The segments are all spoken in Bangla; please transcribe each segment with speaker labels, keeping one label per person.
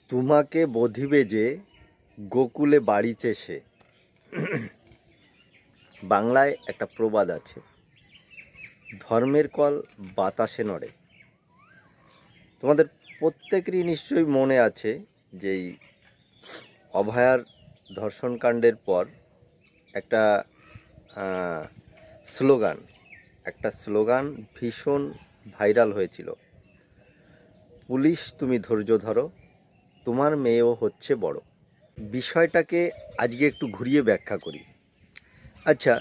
Speaker 1: তোমাকে বধিবে যে গোকুলে বাড়িছে সে। বাংলায় একটা প্রবাদ আছে, ধর্মের কল বাতাসে নড়ে। তোমাদের প্রত্যেকেরই নিশ্চয়ই মনে আছে যে এই অভয়ার ধর্ষণকাণ্ডের পর একটা স্লোগান ভীষণ ভাইরাল হয়েছিল, পুলিশ তুমি ধৈর্য ধরো, তোমার মেয়েও হচ্ছে বড়। বিষয়টাকে আজকে একটু ঘুরিয়ে ব্যাখ্যা করি। আচ্ছা,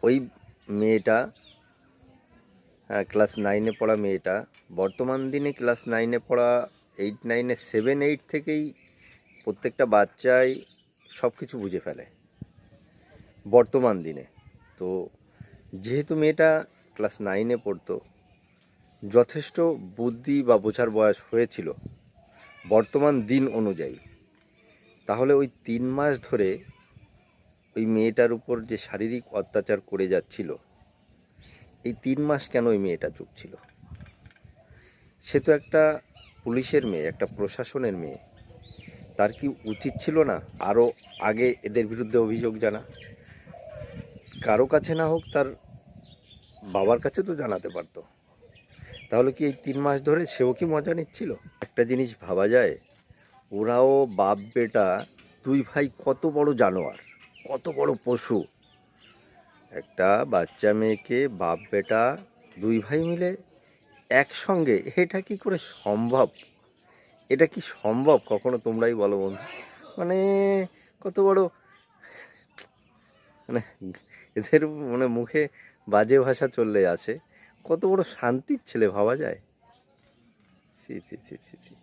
Speaker 1: ওই মেয়েটা, ক্লাস 9-এ পড়া মেয়েটা, বর্তমান দিনে ক্লাস 9-এ পড়া, 8-9-এ 7-8 থেকেই প্রত্যেকটা বাচ্চাই সব কিছু বুঝে ফেলে বর্তমান দিনে। তো যেহেতু মেয়েটা ক্লাস 9-এ পড়তো, যথেষ্ট বুদ্ধি বা বোঝার বয়স হয়েছিল বর্তমান দিন অনুযায়ী, তাহলে ওই 3 মাস ধরে ওই মেয়েটার উপর যে শারীরিক অত্যাচার করে যাচ্ছিল, এই 3 মাস কেন ওই মেয়েটা চুপ ছিল? সে তো একটা পুলিশের মেয়ে, একটা প্রশাসনের মেয়ে। তার কি উচিত ছিল না আরও আগে এদের বিরুদ্ধে অভিযোগ জানা? কারো কাছে না হোক, তার বাবার কাছে তো জানাতে পারতো। তাহলে কি এই 3 মাস ধরে সেও কি মজা নিচ্ছিল? একটা জিনিস ভাবা যায়, ওরাও বাপ বেটা দুই ভাই কত বড় জানোয়ার, কত বড় পশু। একটা বাচ্চা মেয়েকে বাপ বেটা দুই ভাই মিলে একসঙ্গে, এটা কি করে সম্ভব? এটা কি সম্ভব কখনো? তোমরাই বলো বন্ধু। মানে কত বড়, মানে এদের মুখে বাজে ভাষা চললে আসে। কত বড় শান্তির ছেলে ভাবা যায়? সি সি সি সি সি।